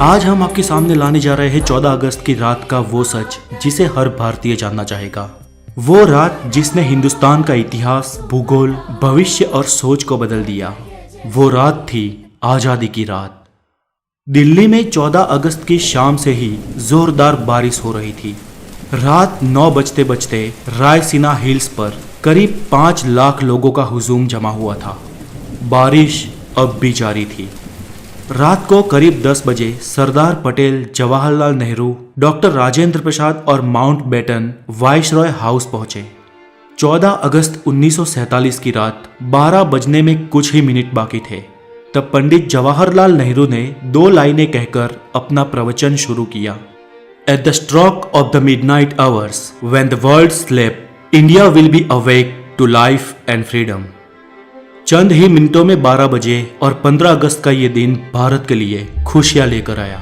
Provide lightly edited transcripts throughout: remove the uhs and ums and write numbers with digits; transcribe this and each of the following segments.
आज हम आपके सामने लाने जा रहे हैं 14 अगस्त की रात का वो सच जिसे हर भारतीय जानना चाहेगा। वो रात जिसने हिंदुस्तान का इतिहास, भूगोल, भविष्य और सोच को बदल दिया। वो रात थी आजादी की रात। दिल्ली में 14 अगस्त की शाम से ही जोरदार बारिश हो रही थी। रात 9 बजते बजते रायसीना हिल्स पर करीब 5 लाख लोगों का हुजूम जमा हुआ था। बारिश अब भी जारी थी। रात को करीब 10 बजे सरदार पटेल, जवाहरलाल नेहरू, डॉक्टर राजेंद्र प्रसाद और माउंटबेटन वाइसरॉय हाउस पहुंचे। 14 अगस्त 1947 की रात 12 बजने में कुछ ही मिनट बाकी थे। तब पंडित जवाहरलाल नेहरू ने 2 लाइनें कहकर अपना प्रवचन शुरू किया। At the stroke of the midnight hours when the world slept, India will be awake to life and freedom. चंद ही मिनटों में 12 बजे और 15 अगस्त का ये दिन भारत के लिए खुशियां लेकर आया।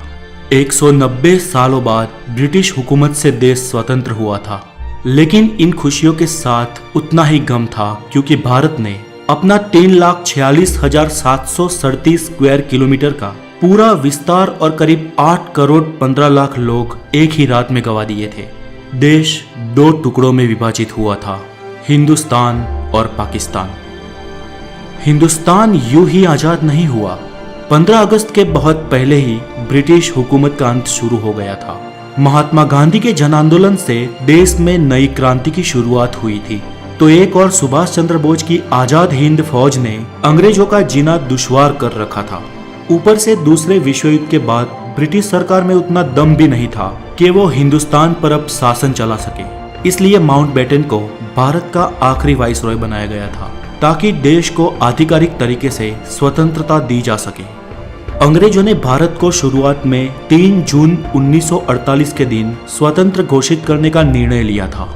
190 सालों बाद ब्रिटिश हुकूमत से देश स्वतंत्र हुआ था, लेकिन इन खुशियों के साथ उतना ही गम था, क्योंकि भारत ने अपना 3,46,737 स्क्वायर किलोमीटर का पूरा विस्तार और करीब 8 करोड़ 15 लाख लोग एक ही रात में गंवा दिए थे। देश 2 टुकड़ों में विभाजित हुआ था, हिंदुस्तान और पाकिस्तान। हिंदुस्तान यूं ही आजाद नहीं हुआ। 15 अगस्त के बहुत पहले ही ब्रिटिश हुकूमत का अंत शुरू हो गया था। महात्मा गांधी के जन आंदोलन से देश में नई क्रांति की शुरुआत हुई थी, तो एक और सुभाष चंद्र बोस की आजाद हिंद फौज ने अंग्रेजों का जीना दुश्वार कर रखा था। ऊपर से दूसरे विश्व युद्ध के बाद ब्रिटिश सरकार में उतना दम भी नहीं था कि वो हिंदुस्तान पर अब शासन चला सके। इसलिए माउंटबेटन को भारत का आखिरी वाइसरॉय बनाया गया था, ताकि देश को आधिकारिक तरीके से स्वतंत्रता दी जा सके। अंग्रेजों ने भारत को शुरुआत में 3 जून 1948 के दिन स्वतंत्र घोषित करने का निर्णय लिया था,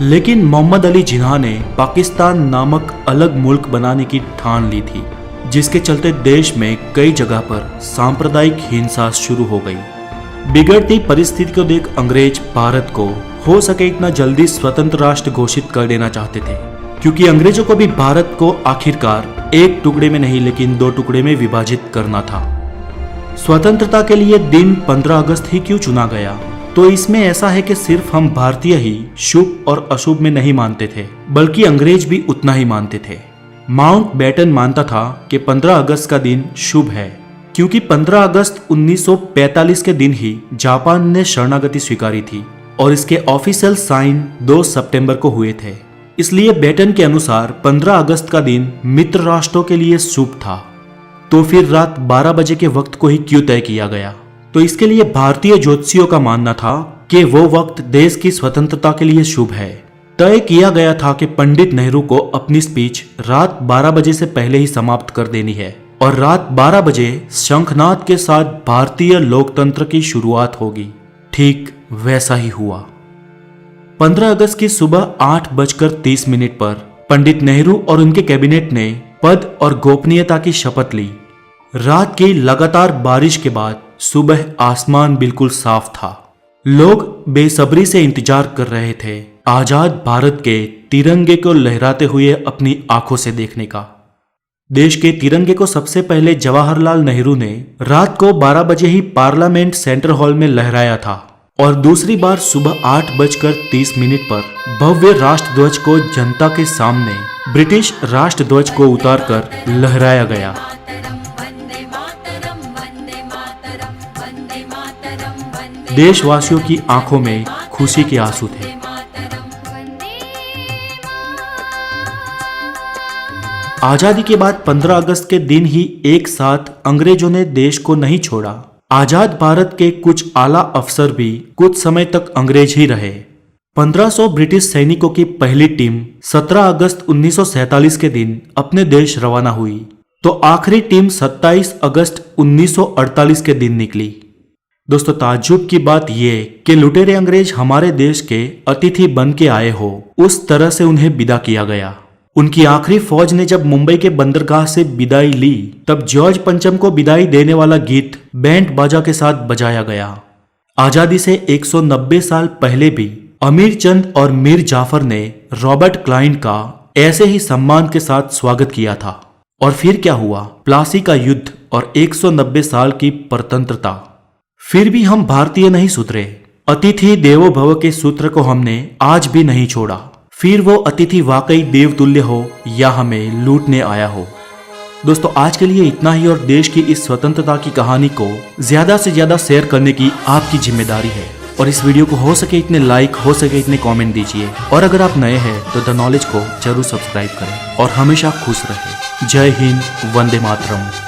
लेकिन मोहम्मद अली जिन्ना ने पाकिस्तान नामक अलग मुल्क बनाने की ठान ली थी, जिसके चलते देश में कई जगह पर सांप्रदायिक हिंसा शुरू हो गई। बिगड़ती परिस्थिति को देख अंग्रेज भारत को हो सके इतना जल्दी स्वतंत्र राष्ट्र घोषित कर देना चाहते थे, क्योंकि अंग्रेजों को भी भारत को आखिरकार एक टुकड़े में नहीं लेकिन 2 टुकड़े में विभाजित करना था। स्वतंत्रता के लिए दिन 15 अगस्त ही क्यों चुना गया? तो इसमें ऐसा है कि सिर्फ हम भारतीय ही शुभ और अशुभ में नहीं मानते थे, बल्कि अंग्रेज भी उतना ही मानते थे। माउंटबेटन मानता था कि 15 अगस्त का दिन शुभ है, क्योंकि 15 अगस्त 1945 के दिन ही जापान ने शरणागति स्वीकारी थी और इसके ऑफिशियल साइन 2 सितंबर को हुए थे। इसलिए बेटन के अनुसार 15 अगस्त का दिन मित्र राष्ट्रों के लिए शुभ था। तो फिर रात 12 बजे के वक्त को ही क्यों तय किया गया? तो इसके लिए भारतीय ज्योतिषियों का मानना था कि वो वक्त देश की स्वतंत्रता के लिए शुभ है। तय किया गया था कि पंडित नेहरू को अपनी स्पीच रात 12 बजे से पहले ही समाप्त कर देनी है और रात 12 बजे शंखनाद के साथ भारतीय लोकतंत्र की शुरुआत होगी। ठीक वैसा ही हुआ। 15 अगस्त की सुबह 8:30 पर पंडित नेहरू और उनके कैबिनेट ने पद और गोपनीयता की शपथ ली। रात की लगातार बारिश के बाद सुबह आसमान बिल्कुल साफ था। लोग बेसब्री से इंतजार कर रहे थे आजाद भारत के तिरंगे को लहराते हुए अपनी आंखों से देखने का। देश के तिरंगे को सबसे पहले जवाहरलाल नेहरू ने रात को 12 बजे ही पार्लियामेंट सेंट्रल हॉल में लहराया था और दूसरी बार सुबह 8:30 पर भव्य राष्ट्रध्वज को जनता के सामने ब्रिटिश राष्ट्रध्वज को उतारकर लहराया गया। देशवासियों की आंखों में खुशी के आंसू थे। आजादी के बाद 15 अगस्त के दिन ही एक साथ अंग्रेजों ने देश को नहीं छोड़ा। आजाद भारत के कुछ आला अफसर भी कुछ समय तक अंग्रेज ही रहे। 1500 ब्रिटिश सैनिकों की पहली टीम 17 अगस्त 1947 के दिन अपने देश रवाना हुई, तो आखिरी टीम 27 अगस्त 1948 के दिन निकली। दोस्तों, ताज्जुब की बात यह कि लुटेरे अंग्रेज हमारे देश के अतिथि बन के आए हो, उस तरह से उन्हें विदा किया गया। उनकी आखिरी फौज ने जब मुंबई के बंदरगाह से विदाई ली, तब जॉर्ज पंचम को विदाई देने वाला गीत बैंड बाजा के साथ बजाया गया। आजादी से 190 साल पहले भी अमीर चंद और मीर जाफर ने रॉबर्ट क्लाइव का ऐसे ही सम्मान के साथ स्वागत किया था। और फिर क्या हुआ? प्लासी का युद्ध और 190 साल की परतंत्रता। फिर भी हम भारतीय नहीं सुधरे। अतिथि देवो भव के सूत्र को हमने आज भी नहीं छोड़ा। फिर वो अतिथि वाकई देवतुल्य हो या हमें लूटने आया हो। दोस्तों आज के लिए इतना ही, और देश की इस स्वतंत्रता की कहानी को ज्यादा से ज्यादा शेयर करने की आपकी जिम्मेदारी है। और इस वीडियो को हो सके इतने लाइक, हो सके इतने कमेंट दीजिए। और अगर आप नए हैं तो द नॉलेज को जरूर सब्सक्राइब करें और हमेशा खुश रहें। जय हिंद, वंदे मातरम।